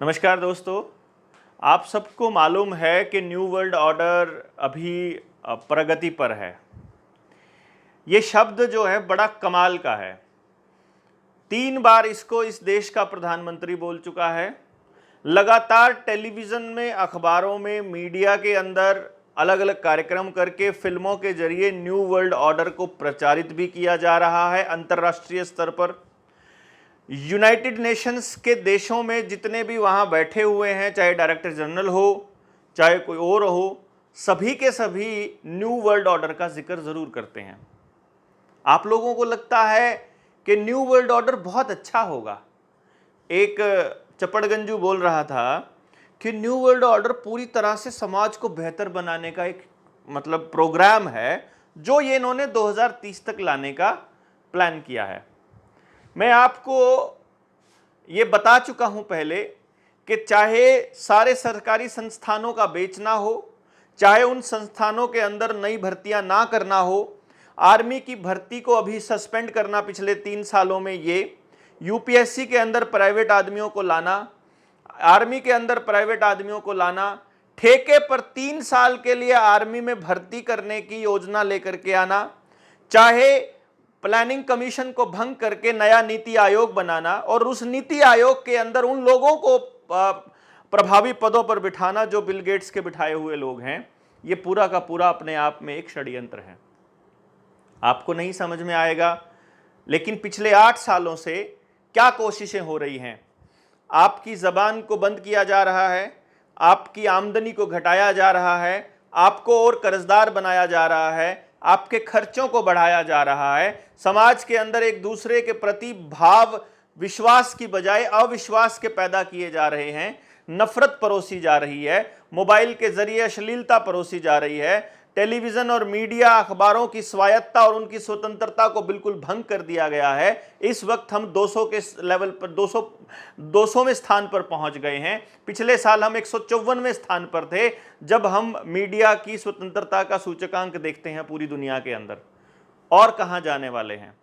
नमस्कार दोस्तों। आप सबको मालूम है कि न्यू वर्ल्ड ऑर्डर अभी प्रगति पर है। ये शब्द जो है बड़ा कमाल का है। 3 बार इसको इस देश का प्रधानमंत्री बोल चुका है। लगातार टेलीविज़न में, अखबारों में, मीडिया के अंदर अलग अलग कार्यक्रम करके फिल्मों के जरिए न्यू वर्ल्ड ऑर्डर को प्रचारित भी किया जा रहा है अंतर्राष्ट्रीय स्तर पर। यूनाइटेड नेशंस के देशों में जितने भी वहाँ बैठे हुए हैं, चाहे डायरेक्टर जनरल हो, चाहे कोई और हो, सभी के सभी न्यू वर्ल्ड ऑर्डर का जिक्र ज़रूर करते हैं। आप लोगों को लगता है कि न्यू वर्ल्ड ऑर्डर बहुत अच्छा होगा। एक चपड़गंजू बोल रहा था कि न्यू वर्ल्ड ऑर्डर पूरी तरह से समाज को बेहतर बनाने का एक प्रोग्राम है, जो ये इन्होंने 2030 तक लाने का प्लान किया है। मैं आपको ये बता चुका हूं पहले कि चाहे सारे सरकारी संस्थानों का बेचना हो, चाहे उन संस्थानों के अंदर नई भर्तियां ना करना हो, आर्मी की भर्ती को अभी सस्पेंड करना पिछले 3 सालों में, ये यूपीएससी के अंदर प्राइवेट आदमियों को लाना, आर्मी के अंदर प्राइवेट आदमियों को लाना, ठेके पर 3 साल के लिए आर्मी में भर्ती करने की योजना लेकर के आना, चाहे प्लानिंग कमीशन को भंग करके नया नीति आयोग बनाना और उस नीति आयोग के अंदर उन लोगों को प्रभावी पदों पर बिठाना जो बिल गेट्स के बिठाए हुए लोग हैं। ये पूरा का पूरा अपने आप में एक षड्यंत्र है। आपको नहीं समझ में आएगा, लेकिन पिछले 8 सालों से क्या कोशिशें हो रही हैं। आपकी जबान को बंद किया जा रहा है, आपकी आमदनी को घटाया जा रहा है, आपको और कर्जदार बनाया जा रहा है, आपके खर्चों को बढ़ाया जा रहा है। समाज के अंदर एक दूसरे के प्रति भाव विश्वास की बजाय अविश्वास के पैदा किए जा रहे हैं। नफरत परोसी जा रही है, मोबाइल के जरिए अश्लीलता परोसी जा रही है, टेलीविजन और मीडिया, अखबारों की स्वायत्ता और उनकी स्वतंत्रता को बिल्कुल भंग कर दिया गया है। इस वक्त हम 200 के लेवल पर 200वें स्थान पर पहुंच गए हैं। पिछले साल हम 154वें स्थान पर थे जब हम मीडिया की स्वतंत्रता का सूचकांक देखते हैं पूरी दुनिया के अंदर। और कहां जाने वाले हैं,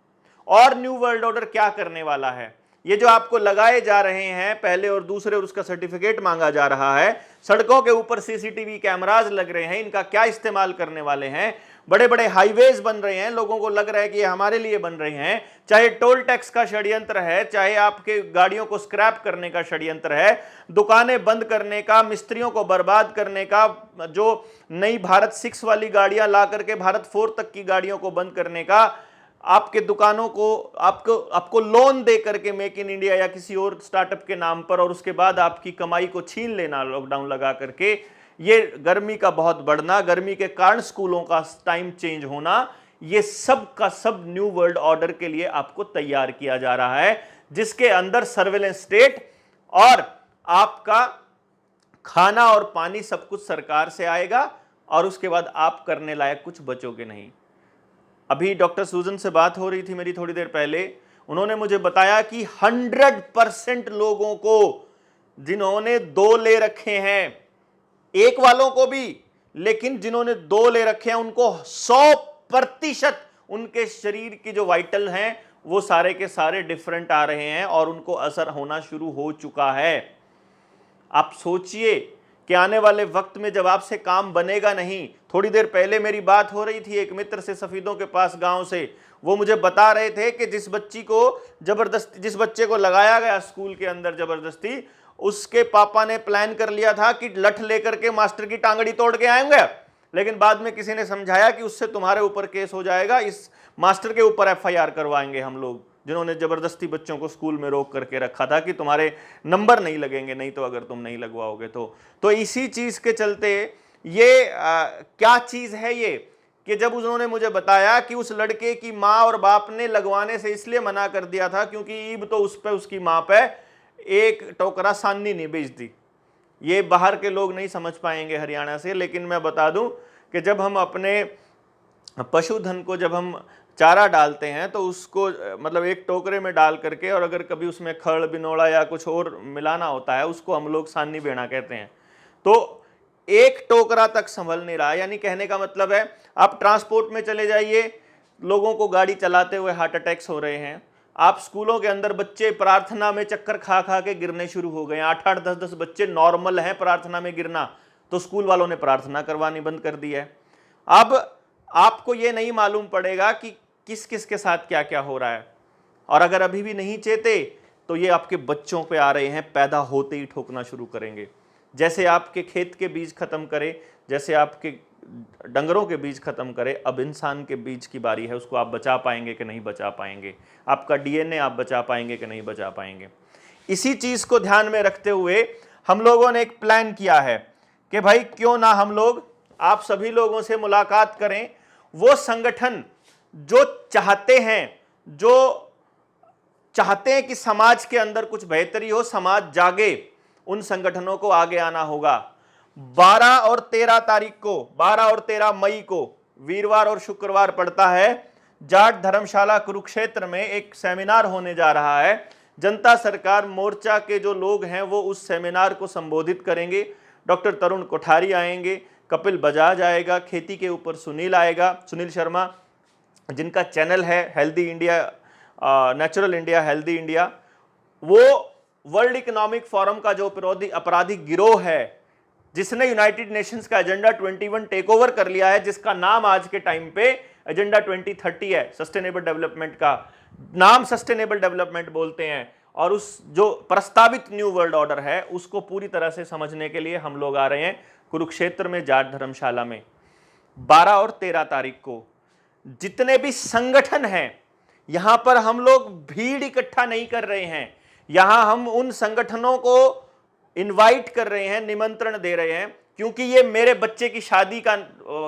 और न्यू वर्ल्ड ऑर्डर क्या करने वाला है। ये जो आपको लगाए जा रहे हैं पहले और दूसरे, और उसका सर्टिफिकेट मांगा जा रहा है, सड़कों के ऊपर सीसीटीवी कैमराज लग रहे हैं, इनका क्या इस्तेमाल करने वाले हैं। बड़े बड़े हाईवेज बन रहे हैं, लोगों को लग रहा है कि ये हमारे लिए बन रहे हैं। चाहे टोल टैक्स का षड्यंत्र है, चाहे आपके गाड़ियों को स्क्रैप करने का षड्यंत्र है, दुकानें बंद करने का, मिस्त्रियों को बर्बाद करने का, जो नई भारत 6 वाली गाड़ियां ला करके भारत 4 तक की गाड़ियों को बंद करने का, आपके दुकानों को आपको लोन दे करके मेक इन इंडिया या किसी और स्टार्टअप के नाम पर, और उसके बाद आपकी कमाई को छीन लेना लॉकडाउन लगा करके, ये गर्मी का बहुत बढ़ना, गर्मी के कारण स्कूलों का टाइम चेंज होना, ये सब का सब न्यू वर्ल्ड ऑर्डर के लिए आपको तैयार किया जा रहा है, जिसके अंदर सर्वेलेंस स्टेट और आपका खाना और पानी सब कुछ सरकार से आएगा, और उसके बाद आप करने लायक कुछ बचोगे नहीं। अभी डॉक्टर सूजन से बात हो रही थी मेरी थोड़ी देर पहले, उन्होंने मुझे बताया कि 100% लोगों को जिन्होंने 2 ले रखे हैं, एक वालों को भी, लेकिन जिन्होंने 2 ले रखे हैं उनको 100% उनके शरीर की जो वाइटल हैं वो सारे के सारे डिफरेंट आ रहे हैं और उनको असर होना शुरू हो चुका है। आप सोचिए कि आने वाले वक्त में जब आपसे काम बनेगा नहीं। थोड़ी देर पहले मेरी बात हो रही थी एक मित्र से सफीदों के पास गांव से, वो मुझे बता रहे थे कि जिस बच्चे को लगाया गया स्कूल के अंदर जबरदस्ती, उसके पापा ने प्लान कर लिया था कि लठ लेकर के मास्टर की टांगड़ी तोड़ के आएंगे, लेकिन बाद में किसी ने समझाया कि उससे तुम्हारे ऊपर केस हो जाएगा, इस मास्टर के ऊपर एफआईआर करवाएंगे हम लोग, जिन्होंने जबरदस्ती बच्चों को स्कूल में रोक करके रखा था कि तुम्हारे नंबर नहीं लगेंगे नहीं तो, अगर तुम नहीं लगवाओगे तो इसी चीज के चलते ये क्या चीज है ये, कि जब उन्होंने मुझे बताया कि उस लड़के की माँ और बाप ने लगवाने से इसलिए मना कर दिया था क्योंकि ईब तो उस पे, उसकी माँ पे एक टोकरा सानी नहीं बेच दी। ये बाहर के लोग नहीं समझ पाएंगे हरियाणा से, लेकिन मैं बता दूं कि जब हम अपने पशुधन को जब हम चारा डालते हैं तो उसको एक टोकरे में डाल करके, और अगर कभी उसमें खड़ बिनोड़ा या कुछ और मिलाना होता है, उसको हम लोग सानी बेना कहते हैं। तो एक टोकरा तक संभल नहीं रहा, यानी कहने का मतलब है आप ट्रांसपोर्ट में चले जाइए, लोगों को गाड़ी चलाते हुए हार्ट अटैक्स हो रहे हैं। आप स्कूलों के अंदर बच्चे प्रार्थना में चक्कर खा खा के गिरने शुरू हो गए, 8-8 10-10 बच्चे नॉर्मल हैं प्रार्थना में गिरना, तो स्कूल वालों ने प्रार्थना करवानी बंद कर दी है। अब आपको ये नहीं मालूम पड़ेगा कि किस किस के साथ क्या क्या हो रहा है, और अगर अभी भी नहीं चेते तो ये आपके बच्चों पे आ रहे हैं, पैदा होते ही ठोकना शुरू करेंगे। जैसे आपके खेत के बीज खत्म करे, जैसे आपके डंगरों के बीज खत्म करे, अब इंसान के बीज की बारी है। उसको आप बचा पाएंगे कि नहीं बचा पाएंगे, आपका डीएनए आप बचा पाएंगे कि नहीं बचा पाएंगे। इसी चीज को ध्यान में रखते हुए हम लोगों ने एक प्लान किया है कि भाई क्यों ना हम लोग आप सभी लोगों से मुलाकात करें, वो संगठन जो चाहते हैं कि समाज के अंदर कुछ बेहतरी हो, समाज जागे, उन संगठनों को आगे आना होगा। 12 और 13 तारीख को, 12 और 13 मई को वीरवार और शुक्रवार पड़ता है, जाट धर्मशाला कुरुक्षेत्र में एक सेमिनार होने जा रहा है। जनता सरकार मोर्चा के जो लोग हैं वो उस सेमिनार को संबोधित करेंगे। डॉक्टर तरुण कोठारी आएंगे, कपिल बजाज आएगा, खेती के ऊपर सुनील आएगा, सुनील शर्मा, जिनका चैनल है healthy India, natural India, healthy India. वो वर्ल्ड इकोनॉमिक फोरम का जो आपराधिक गिरोह है, जिसने यूनाइटेड नेशंस का एजेंडा 21 टेक ओवर कर लिया है, जिसका नाम आज के टाइम पे एजेंडा 2030 है, सस्टेनेबल डेवलपमेंट का नाम सस्टेनेबल डेवलपमेंट बोलते हैं, और उस जो प्रस्तावित न्यू वर्ल्ड ऑर्डर है उसको पूरी तरह से समझने के लिए हम लोग आ रहे हैं कुरुक्षेत्र में, जाट धर्मशाला में 12 और 13 तारीख को। जितने भी संगठन हैं, यहां पर हम लोग भीड़ इकट्ठा नहीं कर रहे हैं, यहां हम उन संगठनों को इनवाइट कर रहे हैं, निमंत्रण दे रहे हैं, क्योंकि ये मेरे बच्चे की शादी का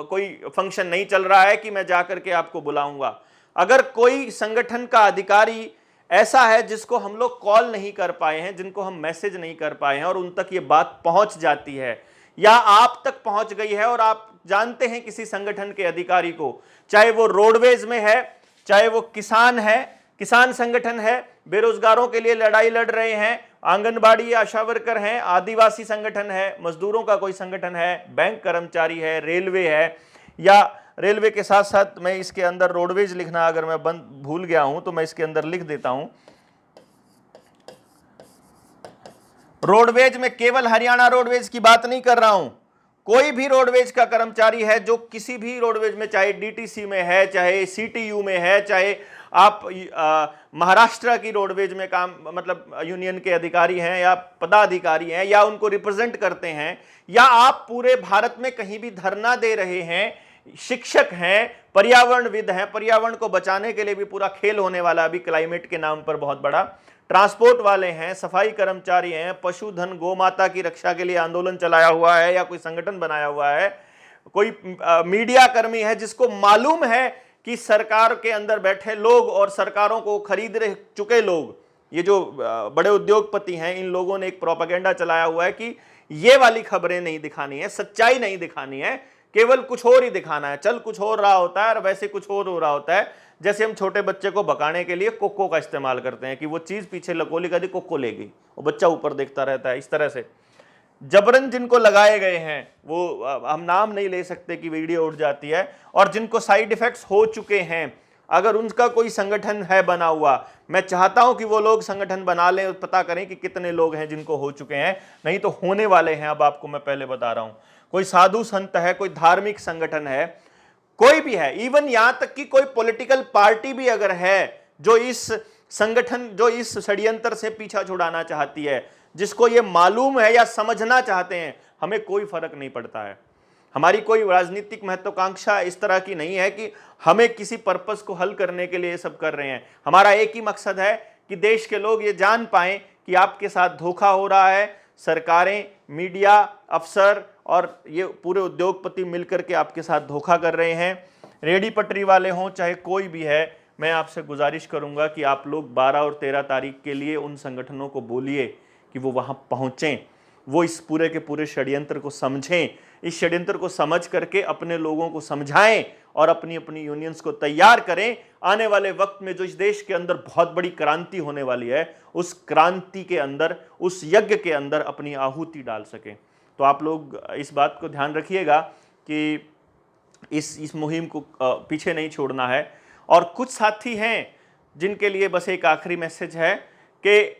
कोई फंक्शन नहीं चल रहा है कि मैं जाकर के आपको बुलाऊंगा। अगर कोई संगठन का अधिकारी ऐसा है जिसको हम लोग कॉल नहीं कर पाए हैं, जिनको हम मैसेज नहीं कर पाए हैं, और उन तक ये बात पहुंच जाती है या आप तक पहुंच गई है, और आप जानते हैं किसी संगठन के अधिकारी को, चाहे वो रोडवेज में है, चाहे वो किसान है, किसान संगठन है, बेरोजगारों के लिए लड़ाई लड़ रहे हैं, आंगनबाड़ी आशा वर्कर हैं, आदिवासी संगठन है, मजदूरों का कोई संगठन है, बैंक कर्मचारी है, रेलवे है, या रेलवे के साथ साथ मैं इसके अंदर रोडवेज लिखना अगर मैं भूल गया हूं तो मैं इसके अंदर लिख देता हूं। रोडवेज में केवल हरियाणा रोडवेज की बात नहीं कर रहा हूं, कोई भी रोडवेज का कर्मचारी है जो किसी भी रोडवेज में, चाहे डीटीसी में है, चाहे सीटीयू में है, चाहे आप महाराष्ट्र की रोडवेज में काम, मतलब यूनियन के अधिकारी हैं या पदाधिकारी हैं या उनको रिप्रेजेंट करते हैं, या आप पूरे भारत में कहीं भी धरना दे रहे हैं, शिक्षक हैं, पर्यावरणविद हैं, पर्यावरण को बचाने के लिए भी पूरा खेल होने वाला अभी क्लाइमेट के नाम पर बहुत बड़ा, ट्रांसपोर्ट वाले हैं, सफाई कर्मचारी हैं, पशुधन गौ माता की रक्षा के लिए आंदोलन चलाया हुआ है या कोई संगठन बनाया हुआ है, कोई मीडिया कर्मी है जिसको मालूम है कि सरकार के अंदर बैठे लोग और सरकारों को खरीद रह चुके लोग, ये जो बड़े उद्योगपति हैं, इन लोगों ने एक प्रोपेगेंडा चलाया हुआ है कि ये वाली खबरें नहीं दिखानी है, सच्चाई नहीं दिखानी है, केवल कुछ और ही दिखाना है, चल कुछ और रहा होता है और वैसे कुछ और हो रहा होता है। जैसे हम छोटे बच्चे को भगाने के लिए कोको का इस्तेमाल करते हैं कि वो चीज पीछे लकोली कर दी, कोको ले गई, वो बच्चा ऊपर देखता रहता है। इस तरह से जबरन जिनको लगाए गए हैं, वो हम नाम नहीं ले सकते कि वीडियो उठ जाती है, और जिनको साइड इफेक्ट्स हो चुके हैं, अगर उनका कोई संगठन है बना हुआ, मैं चाहता हूं कि वो लोग संगठन बना लें और पता करें कि कितने लोग हैं जिनको हो चुके हैं, नहीं तो होने वाले हैं। अब आपको मैं पहले बता रहा हूं, कोई साधु संत है, कोई धार्मिक संगठन है, कोई भी है, इवन यहां तक कि कोई पॉलिटिकल पार्टी भी अगर है जो इस संगठन, जो इस षड्यंत्र से पीछा छुड़ाना चाहती है, जिसको ये मालूम है या समझना चाहते हैं, हमें कोई फर्क नहीं पड़ता है। हमारी कोई राजनीतिक महत्वाकांक्षा इस तरह की नहीं है कि हमें किसी पर्पस को हल करने के लिए सब कर रहे हैं। हमारा एक ही मकसद है कि देश के लोग ये जान पाएं कि आपके साथ धोखा हो रहा है, सरकारें, मीडिया, अफसर और ये पूरे उद्योगपति मिलकर के आपके साथ धोखा कर रहे हैं। रेडी पटरी वाले हों चाहे कोई भी है, मैं आपसे गुजारिश करूंगा कि आप लोग 12 और 13 तारीख के लिए उन संगठनों को बोलिए कि वो वहां पहुंचें, वो इस पूरे के पूरे षड्यंत्र को समझें, इस षड्यंत्र को समझ करके अपने लोगों को समझाएं और अपनी अपनी यूनियंस को तैयार करें। आने वाले वक्त में जो इस देश के अंदर बहुत बड़ी क्रांति होने वाली है, उस क्रांति के अंदर, उस यज्ञ के अंदर अपनी आहुति डाल सकें। तो आप लोग इस बात को ध्यान रखिएगा कि इस मुहिम को पीछे नहीं छोड़ना है। और कुछ साथी हैं जिनके लिए बस एक आखिरी मैसेज है कि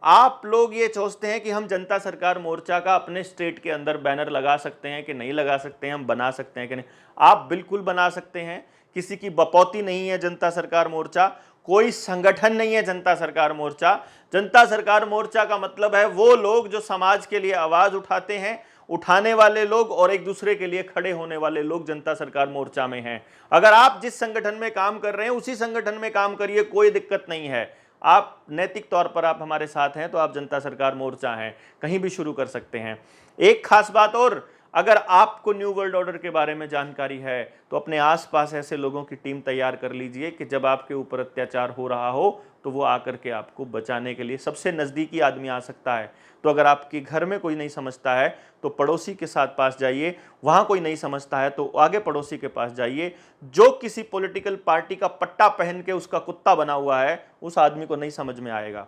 आप लोग ये सोचते हैं कि हम जनता सरकार मोर्चा का अपने स्टेट के अंदर बैनर लगा सकते हैं कि नहीं लगा सकते हैं, हम बना सकते हैं कि नहीं। आप बिल्कुल बना सकते हैं, किसी की बपौती नहीं है जनता सरकार मोर्चा, कोई संगठन नहीं है जनता सरकार मोर्चा। जनता सरकार मोर्चा का मतलब है वो लोग जो समाज के लिए आवाज उठाते हैं, उठाने वाले लोग और एक दूसरे के लिए खड़े होने वाले लोग जनता सरकार मोर्चा में हैं। अगर आप जिस संगठन में काम कर रहे हैं उसी संगठन में काम करिए, कोई दिक्कत नहीं है। आप नैतिक तौर पर आप हमारे साथ हैं तो आप जनता सरकार मोर्चा हैं, कहीं भी शुरू कर सकते हैं। एक खास बात और, अगर आपको न्यू वर्ल्ड ऑर्डर के बारे में जानकारी है तो अपने आसपास ऐसे लोगों की टीम तैयार कर लीजिए कि जब आपके ऊपर अत्याचार हो रहा हो तो वो आकर के आपको बचाने के लिए, सबसे नज़दीकी आदमी आ सकता है। तो अगर आपके घर में कोई नहीं समझता है तो पड़ोसी के साथ पास जाइए, वहाँ कोई नहीं समझता है तो आगे पड़ोसी के पास जाइए। जो किसी पॉलिटिकल पार्टी का पट्टा पहन के उसका कुत्ता बना हुआ है उस आदमी को नहीं समझ में आएगा,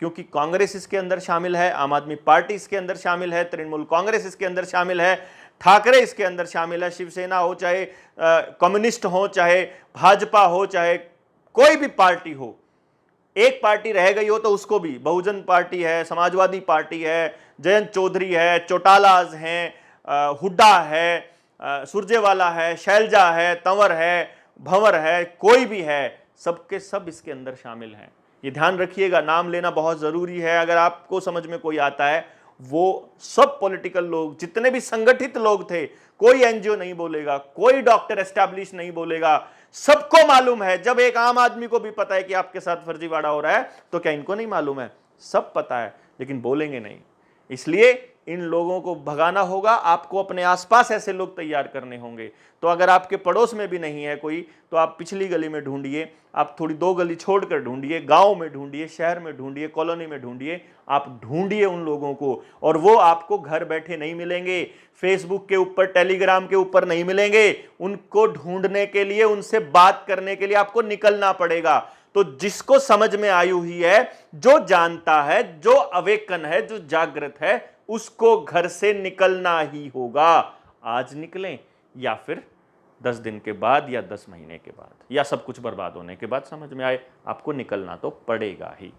क्योंकि कांग्रेस इसके अंदर शामिल है, आम आदमी पार्टी इसके अंदर शामिल है, तृणमूल कांग्रेस इसके अंदर शामिल है, ठाकरे इसके अंदर शामिल है, शिवसेना हो चाहे कम्युनिस्ट हो चाहे भाजपा हो चाहे कोई भी पार्टी हो। एक पार्टी रह गई हो तो उसको भी, बहुजन पार्टी है, समाजवादी पार्टी है, जयंत चौधरी है, चौटालाज हैं, हुड्डा है, सुरजेवाला है, शैलजा है, तंवर है, भंवर है, कोई भी है, सबके सब इसके अंदर शामिल हैं। ये ध्यान रखिएगा, नाम लेना बहुत जरूरी है। अगर आपको समझ में कोई आता है, वो सब पॉलिटिकल लोग, जितने भी संगठित लोग थे, कोई एनजीओ नहीं बोलेगा, कोई डॉक्टर एस्टैब्लिश नहीं बोलेगा, सबको मालूम है। जब एक आम आदमी को भी पता है कि आपके साथ फर्जीवाड़ा हो रहा है तो क्या इनको नहीं मालूम है? सब पता है, लेकिन बोलेंगे नहीं। इसलिए इन लोगों को भगाना होगा, आपको अपने आसपास ऐसे लोग तैयार करने होंगे। तो अगर आपके पड़ोस में भी नहीं है कोई तो आप पिछली गली में ढूंढिए, आप थोड़ी 2 गली छोड़कर ढूंढिए, गांव में ढूंढिए, शहर में ढूंढिए, कॉलोनी में ढूंढिए, आप ढूंढिए उन लोगों को। और वो आपको घर बैठे नहीं मिलेंगे, फेसबुक के ऊपर, टेलीग्राम के ऊपर नहीं मिलेंगे। उनको ढूंढने के लिए, उनसे बात करने के लिए आपको निकलना पड़ेगा। तो जिसको समझ में आई हुई है, जो जानता है, जो अवेकन है, जो जागृत है, उसको घर से निकलना ही होगा। आज निकलें या फिर 10 दिन के बाद या 10 महीने के बाद या सब कुछ बर्बाद होने के बाद समझ में आए, आपको निकलना तो पड़ेगा ही।